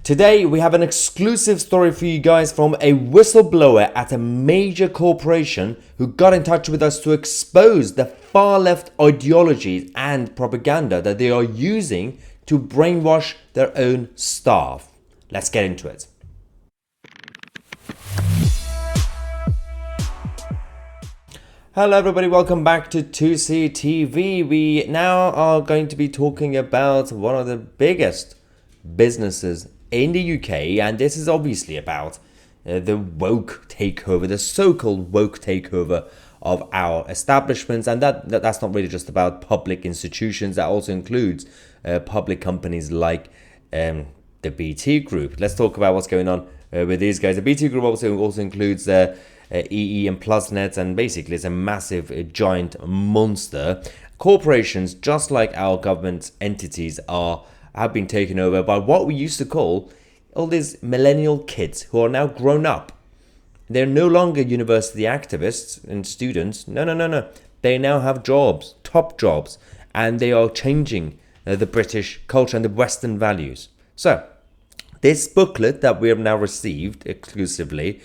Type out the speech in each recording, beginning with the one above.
Today, we have an exclusive story for you guys from a whistleblower at a major corporation who got in touch with us to expose the far left ideologies and propaganda that they are using to brainwash their own staff. Let's get into it. Hello everybody, welcome back to Tousi TV. We now are going to be talking about one of the biggest businesses in the UK, and this is obviously about the woke takeover, the so-called woke takeover of our establishments. And that's not really just about public institutions, that also includes public companies like the BT Group. Let's talk about what's going on with these guys. The BT Group also includes EE and PlusNet, and basically it's a massive giant monster. Corporations, just like our government entities, have been taken over by what we used to call all these millennial kids who are now grown up. They're no longer university activists and students. No. They now have jobs, top jobs, and they are changing the British culture and the Western values. So this booklet that we have now received exclusively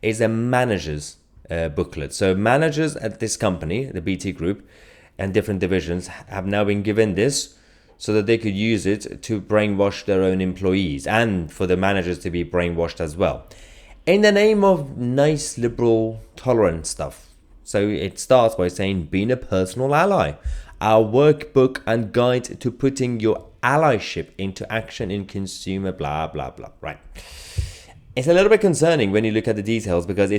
is a manager's booklet. So managers at this company, the BT Group, and different divisions have now been given this so that they could use it to brainwash their own employees and for the managers to be brainwashed as well, in the name of nice, liberal, tolerant stuff. So it starts by saying, being a personal ally, our workbook and guide to putting your allyship into action in consumer blah, blah, blah, right? It's a little bit concerning when you look at the details, because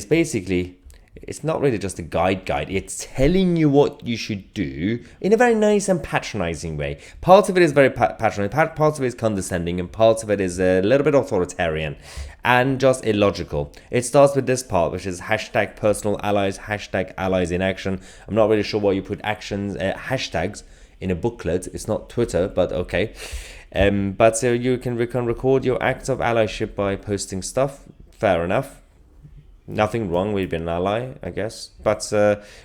it's not really just a guide. It's telling you what you should do in a very nice and patronizing way. Part of it is very patronizing, part of it is condescending, and part of it is a little bit authoritarian and just illogical. It starts with this part, which is hashtag personal allies, hashtag allies in action. I'm not really sure why you put hashtags in a booklet. It's not Twitter, but okay. But so you can record your acts of allyship by posting stuff. Fair enough. Nothing wrong with being an ally, I guess. But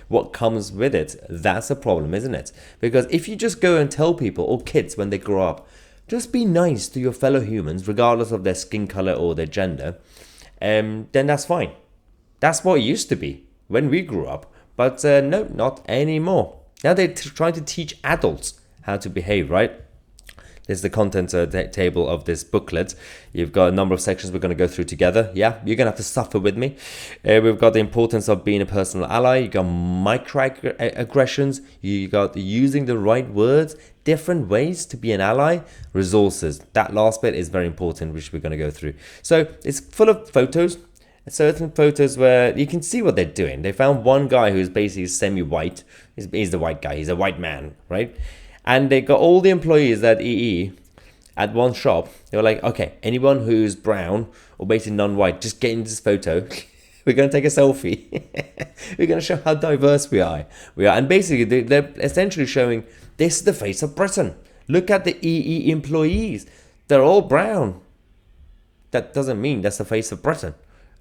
what comes with it, that's a problem, isn't it? Because if you just go and tell people, or kids when they grow up, just be nice to your fellow humans, regardless of their skin color or their gender, then that's fine. That's what it used to be when we grew up. But no, not anymore. Now they're trying to teach adults how to behave, right? This is the content table of this booklet. You've got a number of sections we're going to go through together. Yeah, you're going to have to suffer with me. We've got the importance of being a personal ally. You got microaggressions. You got using the right words, different ways to be an ally, resources. That last bit is very important, which we're going to go through. So it's full of photos. Certain photos where you can see what they're doing. They found one guy who's basically semi-white. He's the white guy. He's a white man, right? And they got all the employees at EE at one shop. They were like, okay, anyone who's brown or basically non-white, just get in this photo. We're going to take a selfie. We're going to show how diverse we are. And basically, they're essentially showing this is the face of Britain. Look at the EE employees. They're all brown. That doesn't mean that's the face of Britain.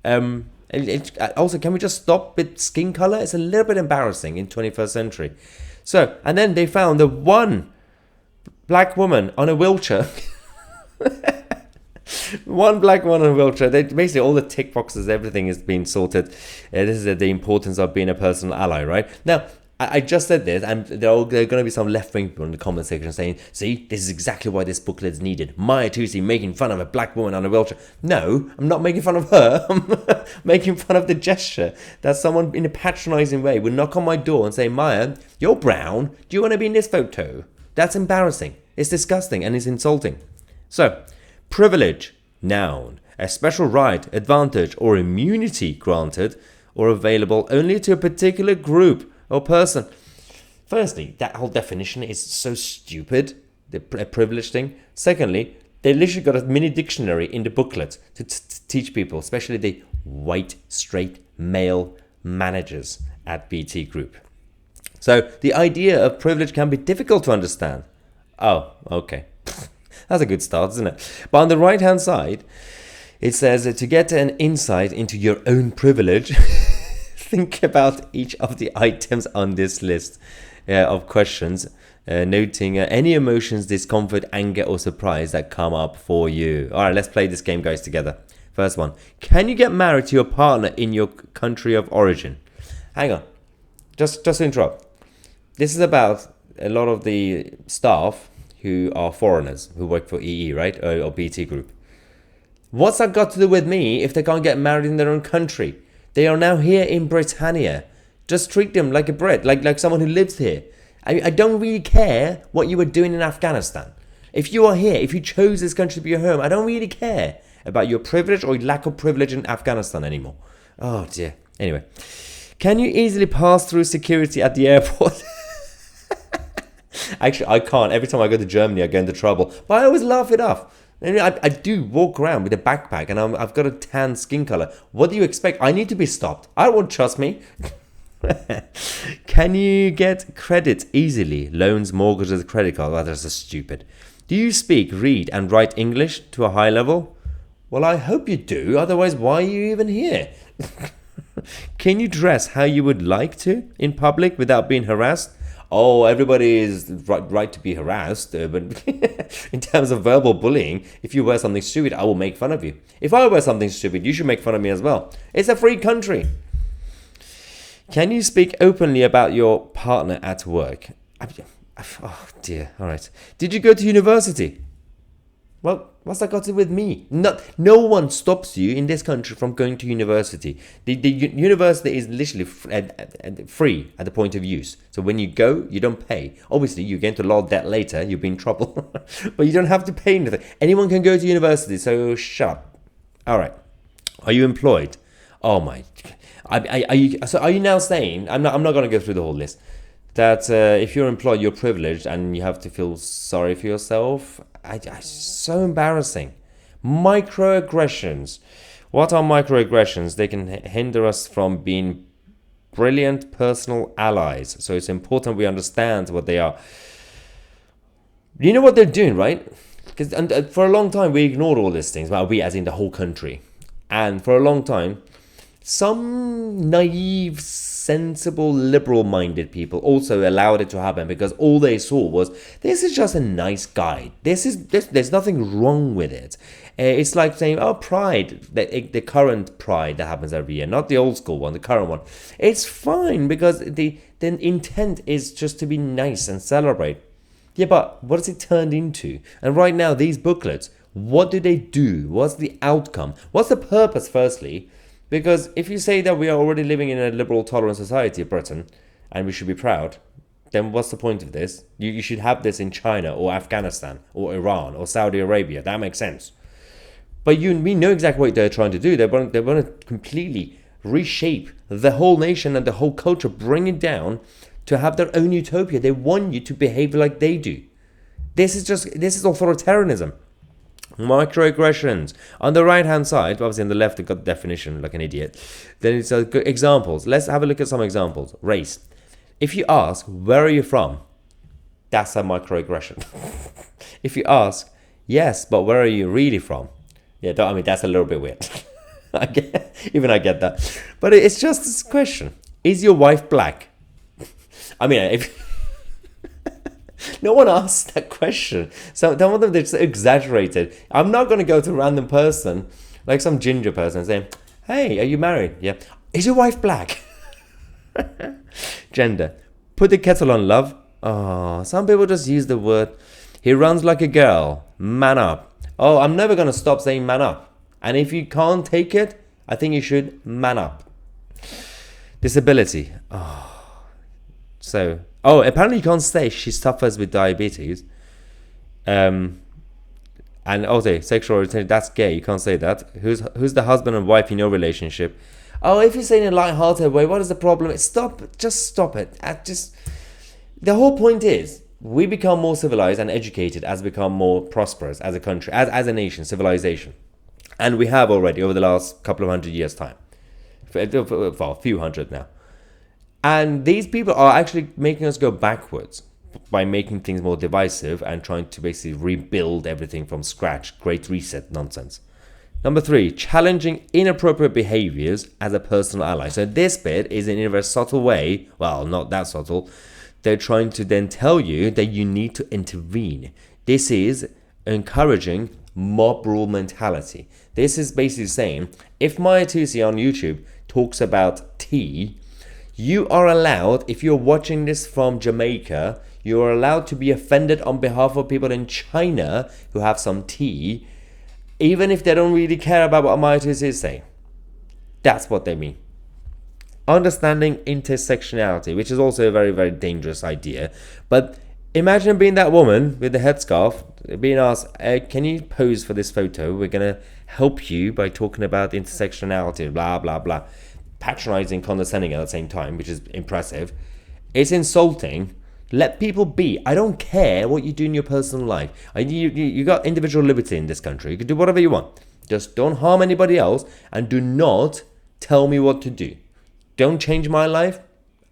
Also, can we just stop with skin color? It's a little bit embarrassing in 21st century. So, and then they found the one black woman on a wheelchair. One black woman on a wheelchair. Basically, all the tick boxes, everything is being sorted. This is the importance of being a personal ally, right? Now, I just said this, and there are going to be some left-wing people in the comment section saying, see, this is exactly why this booklet is needed. Maya Tousi making fun of a black woman on a wheelchair. No, I'm not making fun of her. I'm making fun of the gesture that someone in a patronizing way would knock on my door and say, Maya, you're brown. Do you want to be in this photo? That's embarrassing. It's disgusting and it's insulting. So, privilege, noun, a special right, advantage, or immunity granted or available only to a particular group or person. Firstly, that whole definition is so stupid, the privilege thing. Secondly, they literally got a mini dictionary in the booklet to teach people, especially the white, straight, male managers at BT Group. So the idea of privilege can be difficult to understand. Oh, okay. That's a good start, isn't it? But on the right-hand side, it says that to get an insight into your own privilege, think about each of the items on this list of questions noting any emotions, discomfort, anger, or surprise that come up for you. All right, let's play this game, guys, together. First one. Can you get married to your partner in your country of origin? Hang on. Just to interrupt. This is about a lot of the staff who are foreigners who work for EE, right? Or BT Group. What's that got to do with me if they can't get married in their own country? They are now here in Britannia. Just treat them like a Brit, like someone who lives here. I don't really care what you were doing in Afghanistan. If you are here, if you chose this country to be your home, I don't really care about your privilege or lack of privilege in Afghanistan anymore. Oh dear. Anyway, can you easily pass through security at the airport? Actually, I can't. Every time I go to Germany, I get into trouble. But I always laugh it off. I do walk around with a backpack and I've got a tan skin color. What do you expect? I need to be stopped. I won't trust me. Can you get credit easily? Loans, mortgages, credit card. Oh, that's just stupid. Do you speak, read, and write English to a high level? Well, I hope you do. Otherwise, why are you even here? Can you dress how you would like to in public without being harassed? Oh, everybody is right to be harassed, but in terms of verbal bullying, if you wear something stupid, I will make fun of you. If I wear something stupid, you should make fun of me as well. It's a free country. Can you speak openly about your partner at work? Oh dear, all right. Did you go to university? Well, what's that got to do with me? No one stops you in this country from going to university. The university is literally free at the point of use. So when you go, you don't pay. Obviously, you get into a lot of debt later. You'll be in trouble. But you don't have to pay anything. Anyone can go to university, so shut up. All right. Are you employed? Oh my. Are you now saying, I'm not going to go through the whole list, that if you're employed, you're privileged and you have to feel sorry for yourself? So embarrassing. Microaggressions. What are microaggressions? They can hinder us from being brilliant personal allies. So it's important we understand what they are. You know what they're doing, right? Because for a long time we ignored all these things. Well, we as in the whole country. And for a long time, some naive, sensible, liberal-minded people also allowed it to happen because all they saw was, this is just a nice guide. There's nothing wrong with it. It's like saying, oh, Pride, the current Pride that happens every year, not the old school one, the current one. It's fine because the intent is just to be nice and celebrate. Yeah, but what has it turned into? And right now, these booklets, what do? What's the outcome? What's the purpose, firstly? Because if you say that we are already living in a liberal, tolerant society, Britain, and we should be proud, then what's the point of this? You should have this in China or Afghanistan or Iran or Saudi Arabia. That makes sense. But we know exactly what they're trying to do. They want to completely reshape the whole nation and the whole culture, bring it down to have their own utopia. They want you to behave like they do. This is authoritarianism. Microaggressions. On the right hand side, obviously on the left, I've got the definition like an idiot. Then it's examples. Let's have a look at some examples. Race. If you ask, where are you from? That's a microaggression. If you ask, yes, but where are you really from? Yeah, that's a little bit weird. I get that. But it's just this question. Is your wife black? If no one asks that question. So some of them, they're just exaggerated. I'm not going to go to a random person, like some ginger person, saying, hey, are you married? Yeah. Is your wife black? Gender. Put the kettle on, love. Oh, some people just use the word. He runs like a girl. Man up. Oh, I'm never going to stop saying man up. And if you can't take it, I think you should man up. Disability. Apparently you can't say she suffers with diabetes. And also sexual orientation, that's gay. You can't say that. Who's the husband and wife in your relationship? Oh, if you say it in a light-hearted way, what is the problem? Stop it. Just stop it. The whole point is we become more civilized and educated as we become more prosperous as a country, as a nation, civilization. And we have already over the last couple of 100 years' time. For a few hundred now. And these people are actually making us go backwards by making things more divisive and trying to basically rebuild everything from scratch. Great reset nonsense. Number 3, challenging inappropriate behaviors as a personal ally. So this bit is in a very subtle way, well, not that subtle, they're trying to then tell you that you need to intervene. This is encouraging mob rule mentality. This is basically saying, if Maya Tousi on YouTube talks about tea, you are allowed, if you're watching this from Jamaica, you are allowed to be offended on behalf of people in China who have some tea, even if they don't really care about what Maya Tousi is saying. That's what they mean. Understanding intersectionality, which is also a very, very dangerous idea. But imagine being that woman with the headscarf, being asked, can you pose for this photo? We're going to help you by talking about intersectionality, blah, blah, blah. Patronizing, condescending at the same time, which is impressive. It's insulting. Let people be. I don't care what you do in your personal life. You got individual liberty in this country. You can do whatever you want. Just don't harm anybody else, and do not tell me what to do. Don't change my life.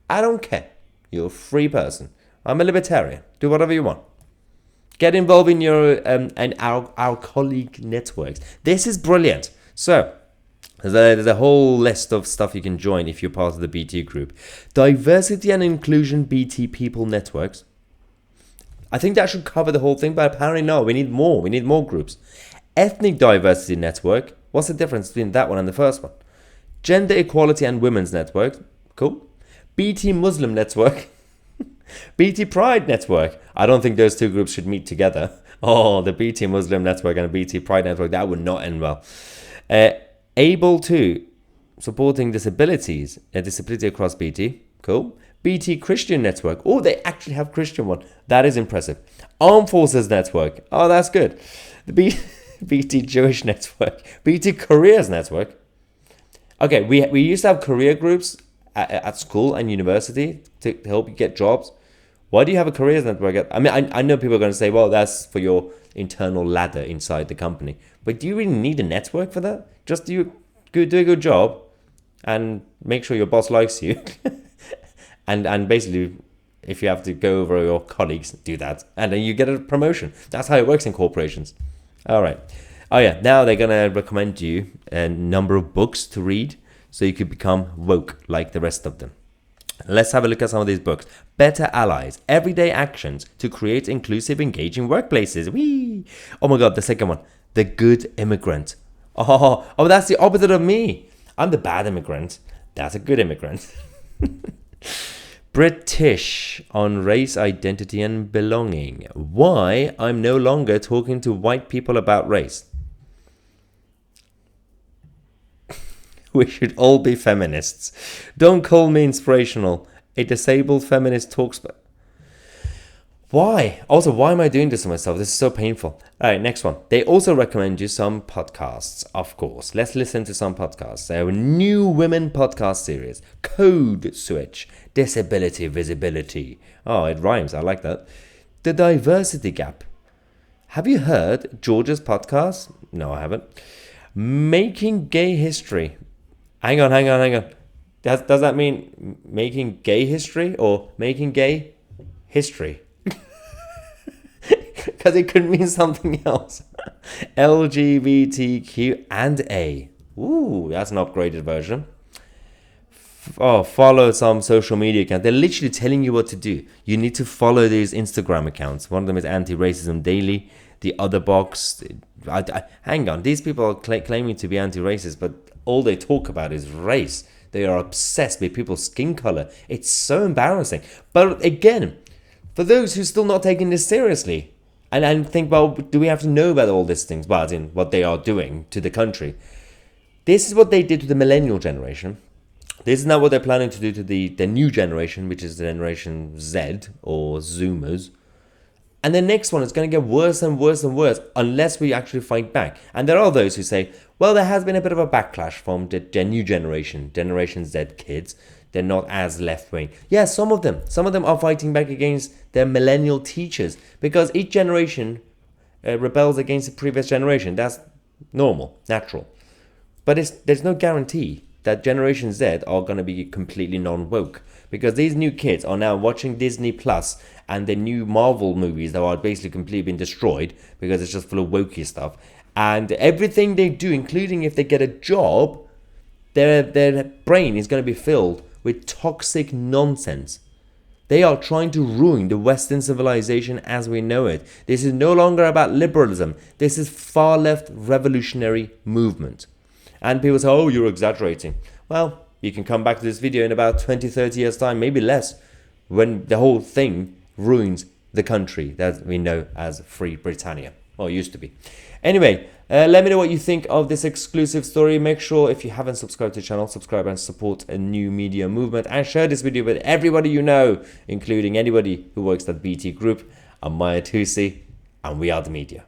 I don't care. You're a free person. I'm a libertarian. Do whatever you want. Get involved in your and our colleague networks. This is brilliant. So there's a whole list of stuff you can join if you're part of the BT group. Diversity and Inclusion BT People Networks. I think that should cover the whole thing, but apparently no. We need more. We need more groups. Ethnic Diversity Network. What's the difference between that one and the first one? Gender Equality and Women's Network. Cool. BT Muslim Network. BT Pride Network. I don't think those two groups should meet together. Oh, the BT Muslim Network and the BT Pride Network. That would not end well. Able to supporting disabilities, disability across BT. Cool. BT Christian Network. Oh, they actually have Christian one. That is impressive. Armed Forces Network. Oh, that's good. The BT Jewish Network. BT Careers Network. Okay, we used to have career groups at school and university to help you get jobs. Why do you have a careers network? I mean, I know people are going to say, well, that's for your internal ladder inside the company. But do you really need a network for that? Just do a good job and make sure your boss likes you. and basically, if you have to go over your colleagues, do that. And then you get a promotion. That's how it works in corporations. All right. Oh, yeah. Now they're going to recommend you a number of books to read so you could become woke like the rest of them. Let's have a look at some of these books. Better Allies, Everyday Actions to Create Inclusive, Engaging Workplaces. Whee! Oh my God, the second one. The Good Immigrant. Oh, that's the opposite of me. I'm the bad immigrant. That's a good immigrant. British on Race, Identity and Belonging. Why I'm no longer talking to white people about race. We should all be feminists. Don't call me inspirational. A disabled feminist talks about... Why? Also, why am I doing this to myself? This is so painful. All right, next one. They also recommend you some podcasts, of course. Let's listen to some podcasts. There are New Women podcast series. Code Switch. Disability Visibility. Oh, it rhymes. I like that. The Diversity Gap. Have you heard George's podcast? No, I haven't. Making Gay History. Hang on. Does that mean making gay history or making gay history? Because it could mean something else. LGBTQ and A. Ooh, that's an upgraded version. Follow some social media accounts. They're literally telling you what to do. You need to follow these Instagram accounts. One of them is Anti-Racism Daily. The other box... hang on. These people are claiming to be anti-racist, but all they talk about is race. They are obsessed with people's skin color. It's so embarrassing. But again, for those who are still not taking this seriously, and think, well, do we have to know about all these things? But in what they are doing to the country. This is what they did to the millennial generation. This is not what they're planning to do to the new generation, which is the Generation Z or Zoomers. And the next one is going to get worse and worse and worse unless we actually fight back. And there are those who say, well, there has been a bit of a backlash from the new generation, Generation Z kids. They're not as left-wing. Yeah, some of them are fighting back against their millennial teachers because each generation rebels against the previous generation. That's normal, natural. But there's no guarantee that Generation Z are going to be completely non-woke because these new kids are now watching Disney Plus and the new Marvel movies that are basically completely been destroyed because it's just full of wokey stuff. And everything they do, including if they get a job, their brain is going to be filled with toxic nonsense. They are trying to ruin the Western civilization as we know it. This is no longer about liberalism. This is far left revolutionary movement. And people say, oh, you're exaggerating. Well, you can come back to this video in about 20, 30 years time, maybe less, when the whole thing ruins the country that we know as Free Britannia. Well, it used to be. Anyway, let me know what you think of this exclusive story. Make sure, if you haven't subscribed to the channel, subscribe and support a new media movement. And share this video with everybody you know, including anybody who works at BT Group. I'm Tousi, and we are the media.